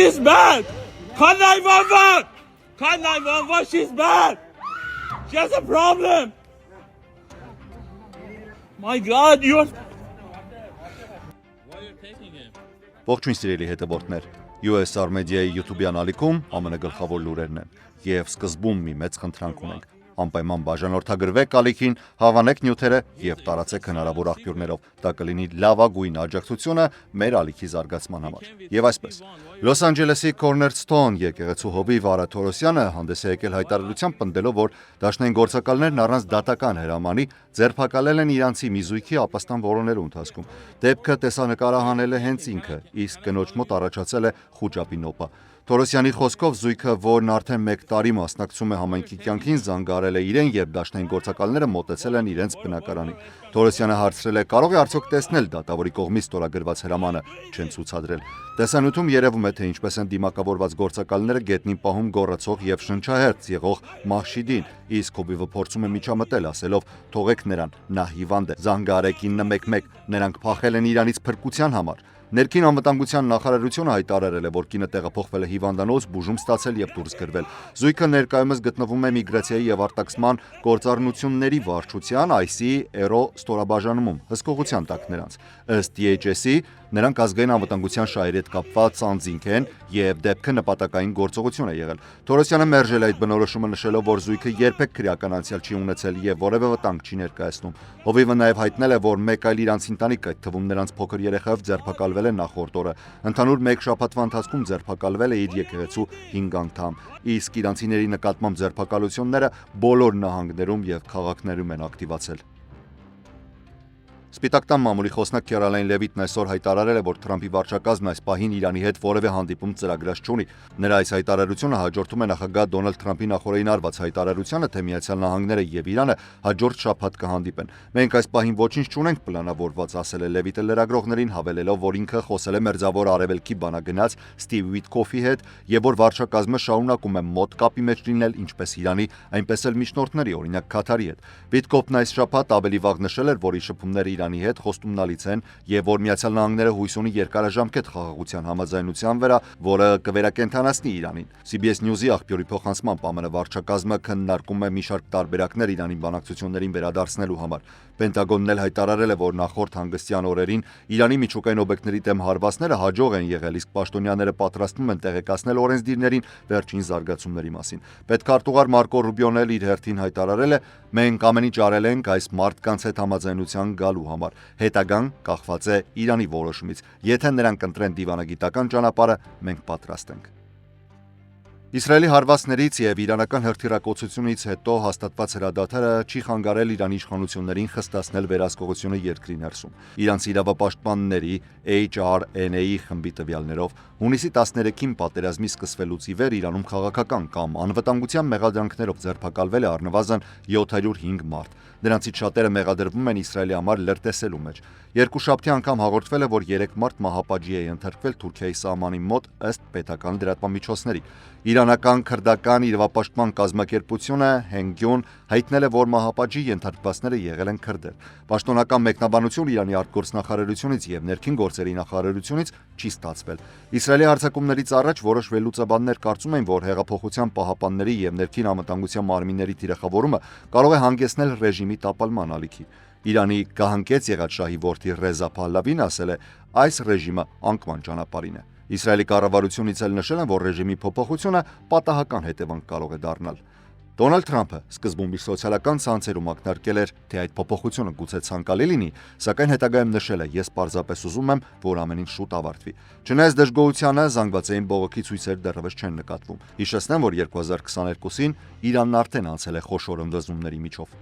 she's bad. Call 911. Call 911, she's bad. She has a problem. My God, you are... Why are you taking him? Ողջույն սիրելի հետևորդներ, USR Media-ի YouTube-յան ալիքում ԱՄՆ գլխավոր լուրերն են եւ սկզբում մի մեծ խնդրանք ունենք։ Անպայման բաժանորդագրվեք ալիքին, հավանեք նյութերը եւ տարածեք հնարավոր աղբյուրներով։ Դա կլինի լավագույն աջակցությունը մեր ալիքի զարգացման համար։ Եվ այսպես, Լոս Անջելեսի Cornerstone եկեղեցու հովիվ Արա Թորոսյանը հանդես է եկել հայտարարությամբ պնդելով, որ դաշնային գործակալներն առանց դատական հրամանի ձերբակալել են իրանցի մի զույգի ապաստան որոնելու ընթացքում։ Դեպքը տեսանկարահանել է հենց ինքը, իսկ կնոջ մոտ առաջացել է խուճապի նոպա։ Թորոսյանի խոսքով զույգը, որն արդեն 1 տարի մասնակցում է համայնքի կյանքին, զանգարել է իրեն, երբ դաշնային գործակալները մոտեցել են իրենց բնակարանին։ Թորոսյանը հարցրել է, կարող է արդյոք տեսնել դատավորի կողմից ստորագրված հրամանը, չեն ցուցադրել։ Տեսանյութում երևում է, թե ինչպես են դիմակավորված գործակալները գետնին պահում գոռացող եւ շնչահերձ եղող Մահշիդին, իսկ հոբիվը փորձում է միջամտել, ասելով. «Թողեք նրան, նա հիվանդ է, զանգարեք 911, նրանք փախել են իրանից փրկության համար»։ Ներքին անվտանգության նախարարությունը հայտարարել է, որ կինը տեղափոխվել է հիվանդանոց, բուժում ստացել եւ դուրս գրվել։ Զույգը ներկայումս գտնվում է միգրացիայի եւ արտաքսման գործառնությունների վարչության IC Aero ստորաբաժանումում, հսկողության տակ նրանց։ Ըստ DHS-ի, նրանք ազգային անվտանգության շահերի հետ կապված անձինք են եւ դեպքը նպատակային գործողություն է եղել։ Թորոսյանը մերժել է այդ բնորոշումը, նշելով, որ զույգը երբեք քրեական անցյալ չի ունեցել եւ որևէ վտանգ չի ներկայացնում։ Հովիվը նաեւ հայտնել է, որ մեկ այլ իրանցի ընտանիք, այդ թվում նրանց փոքր երեխայով, ձերբակալվել է նախորդ օրը։ Ընդհանուր 1 շաբաթվա ընթացքում ձերբակալվել է իր եկեղեցու 5 անդամ, իսկ իրանցիների նկատմամբ ձերբակալությունները բոլոր նահանգներում եւ քաղաքներում են ակտիվացել։ Սպիտակ տան մամուլի խոսնակ Քերոլայն Լևիտն այսօր հայտարարել է, որ Թրամփի վարչակազմն այս պահին Իրանի հետ որևէ հանդիպում ծրագրած չունի։ Նրա այս հայտարարությունը հաջորդում է նախագահ Դոնալդ Թրամփի նախորդին արված հայտարարությանը, թե Միացյալ Նահանգները եւ Իրանը հաջորդ շաբաթ կհանդիպեն։ Մենք այս պահին ոչինչ չունենք պլանավորված, ասել է Լևիտը լրագրողներին, հավելելով, որ ինքը խոսել է Մերձավոր Արևելքի բանագնաց Ստիվ Ուիտկոֆի հետ եւ որ վարչակազմը շարունակում է մոտ կապի մեջ լինել ինչպես Իրանի, այնպես էլ միջնորդների, օրինակ Քաթարի հետ։ Ուիտկոֆն այս շաբաթ ավելի վաղ նշել էր, որ իր շփումները Իրանի հետ խոստումնալից են եւ որ Միացյալ Նահանգները հույս ունի երկարաժամկետ խաղաղության համաձայնության վրա, որը կվերակենդանացնի Իրանին։ CBS News-ի աղբյուրի փոխանցմամբ ԱՄՆ վարչակազմը քննարկում է մի շարք տարբերակներ Իրանի բանակցություններին վերադարձնելու համար։ Պենտագոնն էլ հայտարարել է, որ նախորդ հանգստյան օրերին Իրանի միջուկային օբյեկտների դեմ հարվածները հաջող են եղել, իսկ պաշտոնյաները պատրաստվում են տեղեկացնել օրենսդիրներին վերջին զարգացումների մասին։ Պետքարտուղար Մարկո Ռուբիոն էլ իր հերթին հայտարարել է. «Մենք ամեն ինչ արել ենք այս մարդկանց հետ համաձայնության գալու համար։ Հետագան կախված է Իրանի որոշումից։ Եթե նրանք ընտրեն դիվանագիտական ճանապարհը, մենք պատրաստ ենք»։ Իսրայելի հարվածներից եւ իրանական հրթիռակոծությունից հետո հաստատված հրադադարը չի խանգարել Իրանի իշխանություններին խստացնել վերահսկողությունը երկրի ներսում։ Իրանցի իրավապաշտպանների HRNA-ի խմբի տվյալներով հունիսի 13-ին պատերազմի սկսվելուց ի վեր Իրանում քաղաքական կամ անվտանգության մեղադրանքներով ձերբակալվել է առնվազն 705 մարդ։ Նրանցից շատերը մեղադրվում են Իսրայելի համար լրտեսելու մեջ։ Երկուշաբթի անգամ հաղորդվել է, որ 3 մարդ մահապատժի է ենթարկվել Թուրքիայի սահմանի մոտ ըստ պետական լրատվամիջոցների։ Իրանական քրդական իրավապաշտպան կազմակերպությունը Հենգյուն հայտնել է, որ մահապատժի ենթարկվածները եղել են քրդեր։ Պաշտոնական մեկնաբանություն Իրանի արտգործնախարարությունից եւ ներքին գործերի նախարարությունից չի ստացվել։ Իսրայելի հարձակումներից առաջ որոշ վերլուծաբաններ կարծում են, որ հեղափոխության պահապանների եւ ներքին անվտանգության մարմինների թիրախավորումը կարող է հանգեցնել ռեժիմի տապալման ալիքի։ Իրանի գահանկեց եղած շահի որդի Ռեզա Փահլավին ասել է. «Այս ռեժիմը անկման ճանապարհին է»։ Իսրայելի կառավարությունից էլ նշել են, որ ռեժիմի փոփոխությունը պատահական հետևանք կարող է դառնալ։ Դոնալդ Թրամփը սկզբում իր սոցիալական ցանցերում ակնարկել էր, թե այդ փոփոխությունը գուցե ցանկալի լինի, սակայն հետագայում նշել է. «Ես պարզապես ուզում եմ, որ ամեն ինչ շուտ ավարտվի»։ Չնայած դժգոհությանը, զանգվածային բողոքի ցույցեր դեռևս չեն նկատվում։ Հիշեցնեմ, որ 2022-ին Իրանն արդեն անցել է խոշոր ընդվզումների միջով։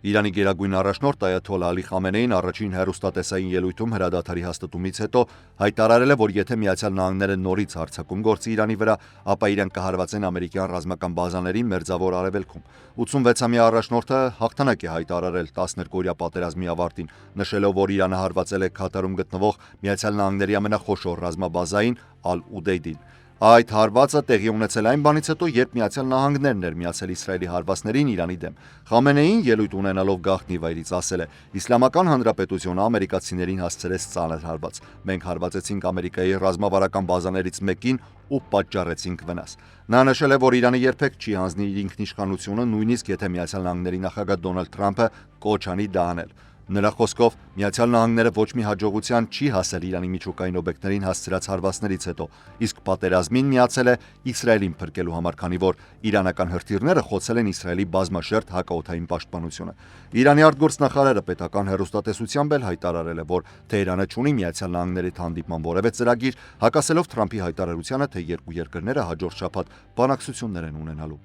Իրանի գերագույն առաջնորդ Այաթոլլահ Ալի Խամենեին առաջին հեռուստատեսային ելույթում հրադադարի հաստատումից հետո հայտարարել է, որ եթե Միացյալ Նահանգները նորից հարձակում գործի Իրանի վրա, ապա իրենք կհարվածեն ամերիկյան ռազմական բազաներին Մերձավոր Արևելքում։ 86-ամյա առաջնորդը հաղթանակ է հայտարարել 12-օրյա պատերազմի ավարտին, նշելով, որ Իրանը հարվածել է Քաթարում գտնվող Միացյալ Նահանգների ամենախոշոր ռազմաբազային Ալ-Ուդեյդին։ Այդ հարվածը տեղի ունեցել այն բանից հետո, երբ Միացյալ Նահանգներն էր միացել Իսրայելի հարվածներին Իրանի դեմ։ Խամենեին ելույթ ունենալով գաղտնի վայրից ասել է. «Իսլամական Հանրապետությունը ամերիկացիներին հասցրեց ծանր հարված։ Մենք հարվածեցինք Ամերիկայի ռազմավարական բազաներից մեկին ու պատճառեցինք վնաս»։ Նա նշել է, որ Իրանը երբեք չի հանձնի իր ինքնիշխանությունը, նույնիսկ եթե Միացյալ Նահանգների նախագահ Դոնալդ Թրամփը կոչ անի դա անել։ Նրա խոսքով Միացյալ Նահանգները ոչ մի հաջողության չի հասել Իրանի միջուկային օբյեկտներին հասցրած հարվածներից հետո, իսկ պատերազմին միացել է Իսրայելին փրկելու համար, քանի որ իրանական հրթիռները խոցել են Իսրայելի բազմաշերտ հակաօդային պաշտպանությունը։ Իրանի արտգործնախարարը պետական հեռուստատեսությամբ էլ հայտարարել է, որ Թեհրանը չունի Միացյալ Նահանգների հետ հանդիպման որևէ ծրագիր, հակասելով Թրամփի հայտարարությանը, թե երկու երկրները հաջորդ շաբաթ բանակցություններ են ունենալու։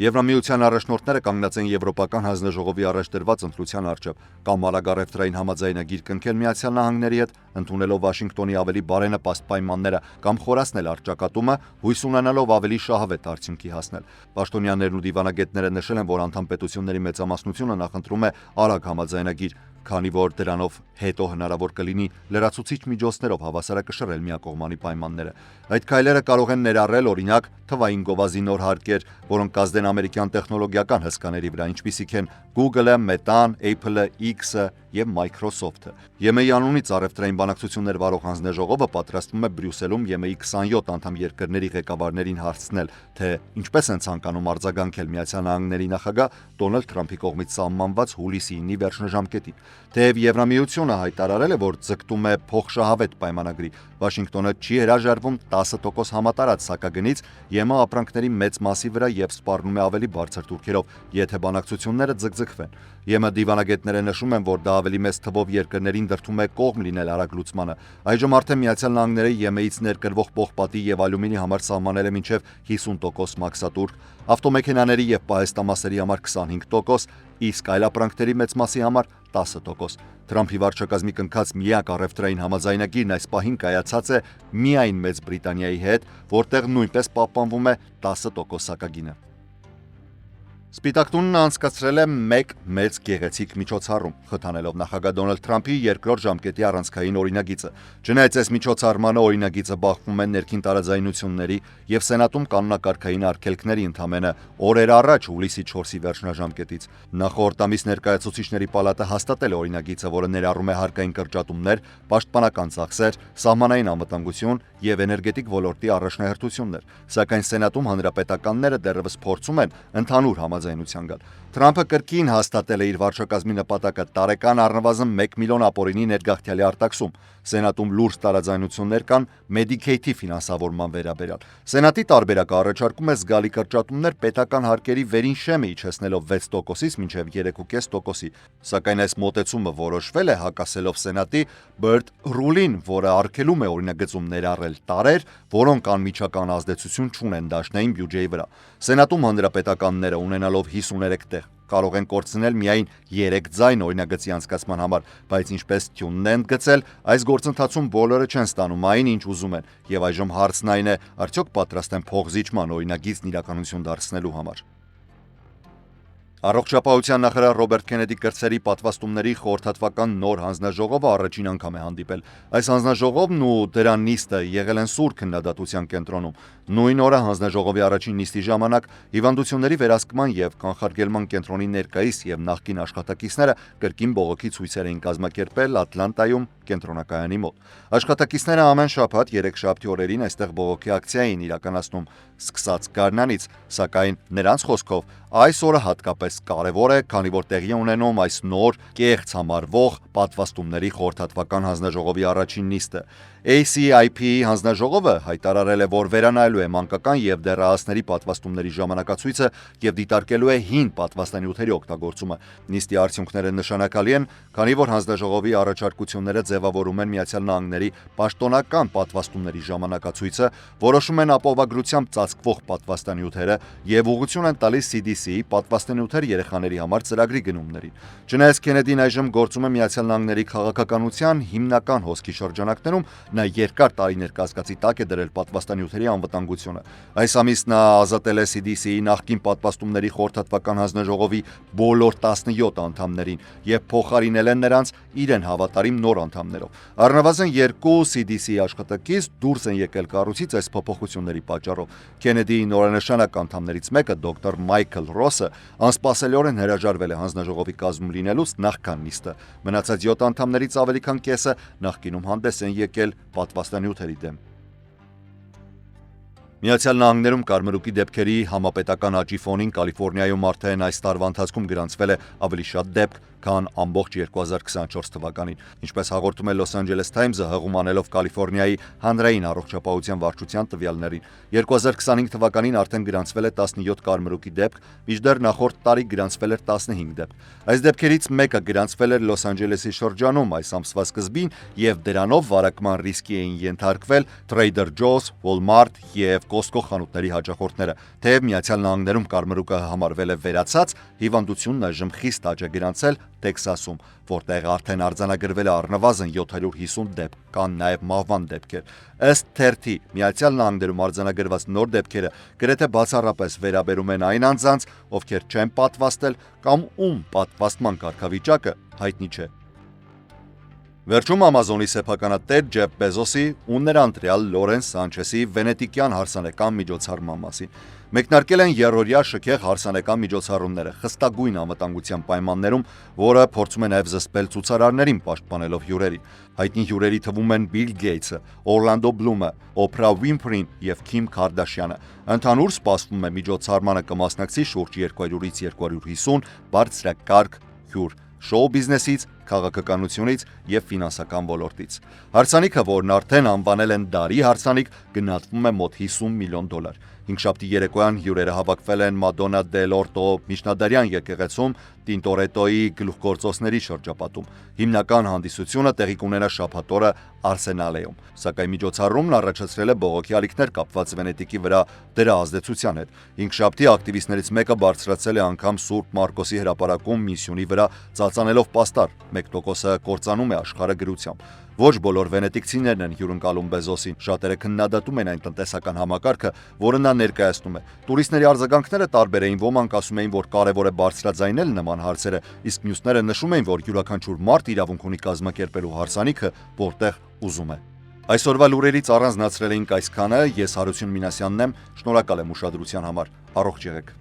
Եվրամիության առաջնորդները կանգնած են Եվրոպական հանձնաժողովի առաջ դրված ընտրության առջև կամ արագառևտրային համաձայնագիր կնքել Միացյալ Նահանգների հետ, ընդունելով Վաշինգտոնի ավելի բարենպաստ պայմանները կամ խորացնել առճակատումը, հույս ունենալով ավելի շահավետ արդյունքի հասնել։ Պաշտոնյաներն ու դիվանագետները նշել են, որ անդամ պետությունների մեծամասնությունը նախընտրում է արագ համաձայնագիր, քանի որ դրանով հետո հնարավոր կլինի լրացուցիչ միջոցներով հավասարակշռել միակողմանի պայմանները։ Այդ քայլերը կարող են ներառել, օրինակ, թվային գովազդի նոր հարկեր, որոնք կազդեն ամերիկյան տեխնոլոգիական հսկաների վրա, ինչպիսիք են Google-ը, Meta-ն, Apple-ը, X-ը եւ Microsoft-ը։ ԵՄ-ի անունից առևտրային բանակցություններ վարող հանձնաժողովը պատրաստվում է Բրյուսելում ԵՄ-ի 27 անդամ երկրների ղեկավարներին հարցնել, թե ինչպես են ցանկանում արձագանքել Միացյալ Նահանգների նախագահ Դոնալդ Թրամփի կողմից սահմանված հուլիսի 9-ի վերջնաժամկետին։ Թեև Եվրամիությունը հայտարարել է, որ ձգտում է փոխշահավետ պայմանագրի, Վաշինգտոնը չի հրաժարվում 10% համատարած սակագնից ԵՄ ապրանքների մեծ մասի վրա եւ սպառնում է ավելի բարձր թուրքերով, եթե բանակցությունները ձգձգվեն։ ԵՄ դիվանագետները նշում են, որ դա ավելի մեծ թվով երկրներին դրդում է կողմ լինել արագ լուծմանը։ Այժմ արդեն Միացյալ Նահանգները ԵՄ-ից ներկրվող պողպատի եւ ալյումինի համար սահմանել է մինչեւ 50% մաքսատուրք, ավտոմեքենաների եւ պահեստամասերի համար 25%, իսկ այլ ապրանքների մեծ մասի համար 10%։ Թրամփի վարչակազմի կնքած միակ առևտրային համաձայնագիրն այս պահին կայացած է միայն Մեծ Բրիտանիայի հետ, որտեղ նույնպես պահպանվում է 10% սակագինը։ Սպիտակ տունն անցկացրել է մեկ մեծ գեղեցիկ միջոցառում, խթանելով նախագահ Դոնալդ Թրամփի երկրորդ ժամկետի առանցքային օրինագիծը։ Չնայած այս միջոցառմանը օրինագիծը բախվում է ներքին տարաձայնությունների եւ Սենատում կանոնակարգային արգելքների, ընդամենը օրեր առաջ հուլիսի 4-ի վերջնաժամկետից։ Նախորդ ամիս Ներկայացուցիչների պալատը հաստատել է օրինագիծը, որը ներառում է հարկային կրճատումներ, պաշտպանական ծախսեր, սահմանային անվտանգություն եւ էներգետիկ ոլորտի առաջնահերթություններ, սակայն Սենատում հանրապետականները դեռևս փորձում են ընդհանուր համաձայնության գալ։ Թրամփը կրկին հաստատել է իր վարչակազմի նպատակը տարեկան առնվազն 1 միլիոն ապօրինի ներգաղթյալի արտաքսում։ Սենատում լուրջ տարաձայնություններ կան Medicaid-ի ֆինանսավորման վերաբերյալ։ Սենատի տարբերակը առաջարկում է զգալի կրճատումներ պետական հարկերի վերին շեմը իջեցնելով 6%-ից մինչև 3.5%-ի, սակայն այս մոտեցումը որոշվել է հակասելով Սենատի Byrd Rule-ին, որը արգելում է օրինագծում ներառել տարրեր, որոնք անմիջական ազդեցություն չունեն դաշնային բյուջեի վրա։ Սենատում հանրապետականները ունենալով 53 տեղ կարող են կորցնել միայն 3 ձայն օրինագծի անցկացման համար, բայց ինչպես թյունն են գծել, այս գործընթացում բոլորը չեն ստանում այն, ինչ ուզում են, եւ այժմ հարցն այն է, արդյոք պատրաստ են փոխզիջման օրինագիծն իրականություն դարձնելու համար։ Առողջապահության նախարար Ռոբերտ Քենեդի կրտսերի պատվաստումների խորհրդատվական նոր հանձնաժողովը առաջին անգամ է հանդիպել։ Այս հանձնաժողովն ու դրա նիստը եղել են սուր քննադատության կենտրոնում։ Նույն օրը հանձնաժողովի առաջին նիստի ժամանակ հիվանդությունների վերահսկման եւ կանխարգելման կենտրոնի ներկայիս եւ նախկին աշխատակիցները կրկին բողոքի ցույցեր էին կազմակերպել Ատլանտայում կենտրոնակայանի մոտ։ Աշխատակիցները ամեն շաբաթ 3 շաբթի օրերին այստեղ բողոքի ակցիա էին իրականացնում, սկսած գարնանից, սակայն նրանց խոսքով այս օրը հատկապես կարևոր է, քանի որ տեղի ունենում այս նոր կեղծ համարվող պատվաստումների խորհրդատվական հանձնաժողովի առաջին նիստը։ ACIP-ի հանձնաժողովը հայտարարել է, որ վերանայելու է մանկական եւ դեռահասների պատվաստումների ժամանակացույցը եւ դիտարկելու է հին պատվաստանյութերի օգտագործումը։ Նիստի արդյունքները նշանակալի են, քանի որ հանձնաժողովի առաջարկությունները ձևավորում են Միացյալ Նահանգների պաշտոնական պատվաստումների ժամանակացույցը, որոշում են ապահովագրությամբ ծածկվող պատվաստանյութերը եւ ուղղություն են տալիս CDC-ի պատվաստանյութեր օգներ երեխաների համար ծրագրի գնումներին։ Չնայած Քենեդին այժմ գործում է Միացյալ Նահանգների քաղաքականության հիմնական հոսքի շրջանակներում, նա երկար տարիներ կասկածի տակ է դրել պատվաստանյութերի անվտանգությունը։ Այս ամիս նա ազատել է CDC-ի նախկին պատվաստումների խորհրդատվական հանձնաժողովի բոլոր 17 անդամներին եւ փոխարինել են նրանց իրեն հավատարիմ նոր անդամներով։ Առնվազն 2 CDC-ի աշխատակից դուրս են եկել կառույցից այս փոփոխությունների պատճառով։ Քենեդիի նորանշանակ անդամներից մեկը դոկտոր Մայքլ Ռոսը անսպասելիորեն հրաժարվել է հանձնաժողովի կազմում լինելուց նախքան նիստը։ Մնացած 7 անդամներից ավելի քան կեսը նախկինում հանդես են եկել պատվաստանյութերի դեմ։ Միացյալ Նահանգներում կարմրուկի դեպքերի համապետական աճի ֆոնին Կալիֆոռնիայում արդեն այս տարվա ընթացքում գրանցվել է ավելի շատ դեպք, քան ամբողջ 2024 թվականին։ Ինչպես հաղորդում է Los Angeles Times-ը, հղում անելով Կալիֆոռնիայի հանրային առողջապահության վարչության տվյալներին, 2025 թվականին արդեն գրանցվել է 17 կարմրուկի դեպք, մինչդեռ նախորդ տարի գրանցվել էր 15 դեպք։ Այս դեպքերից մեկը գրանցվել էր Լոս Անջելեսի շրջանում այս ամսվա սկզբին եւ դրանով վարակման ռիսկի էին ենթարկվել Trader Joe's, Walmart եւ Costco խանութների հաճախորդները։ Թեև Միացյալ Նահանգներում կարմրուկը համարվել է վերացած, հիվանդությունն այժմ խիստ աճ է գրանցել Տեքսասում, որտեղ արդեն արձանագրվել է առնվազն 750 դեպք, կան նաև մահվան դեպքեր։ Ըստ թերթի, Միացյալ Նահանգներում արձանագրված նոր դեպքերը գրեթե բացառապես վերաբերում են այն անձանց, ովքեր չեն պատվաստել կամ ում պատվաստման կարգավիճակը հայտնի չէ։ Վերջում Ամազոնի սեփականատեր Ջեֆ Բեզոսի ու նրա ընտրյալ Լորենս Սանչեսի վենետիկյան հարսանեկան միջոցառման մասին։ Մեկնարկել են երրորդյա շքեղ հարսանեկան միջոցառումները խստագույն անվտանգության պայմաններում, որը փորձում է նաև զսպել ցուցարարներին պաշտպանելով հյուրերին։ Հայտնի հյուրերի թվում են Բիլ Գեյթսը, Օրլանդո Բլումը, Օփրա Վինֆրին եւ Քիմ Քարդաշյանը։ Ընդհանուր սպասվում է միջոցառմանը կմասնակցի շուրջ 200-ից 250 բարձրակարգ հյուր շոու բիզնեսից, քաղաքականությունից եւ ֆինանսական ոլորտից։ Հարսանիքը, որն արդեն անվանել են դարի հարսանիք, գնահատվում է մոտ $50 միլիոն։ Հինգշաբթի երեկոյան հյուրերը հավաքվել են Մադոննա դել Օրտո միջնադարյան եկեղեցում Տինտորետոյի գլուխգործոցների շրջապատում։ Հիմնական հանդիսությունը տեղի կունենա շաբաթ օրը Արսենալեում, սակայն միջոցառումն առաջացրել է բողոքի ալիքներ կապված Վենետիկի վրա դրա ազդեցության հետ։ Հինգշաբթի ակտիվիստներից մեկը բարձրացել է անգամ Սուրբ Մարկոսի հրապարակում միսիոնի վրա ծածանելով պաստառ, 1%-ը կործանում է աշխարհագրությամբ։ Ոչ բոլոր վենետիկցիներն են հյուրընկալում Բեզոսին, շատերը քննադատում են այն տնտեսական համակարգը, որը նա ներկայացնում է։ Տուրիստների արձագանքները տարբեր էին, ոմանք ասում էին, որ կարևոր է բարձրաձայնել նման հարցերը, իսկ մյուսները նշում էին, որ յուրաքանչյուր մարդ իրավունք ունի կազմակերպելու հարսանիքը, որտեղ ուզում է։ Այսօրվա լուրերից առանձնացրել էինք այսքանը, ես Հարություն Մինասյանն եմ, շնորհակալ եմ ուշադրության համար, առողջ եղեք։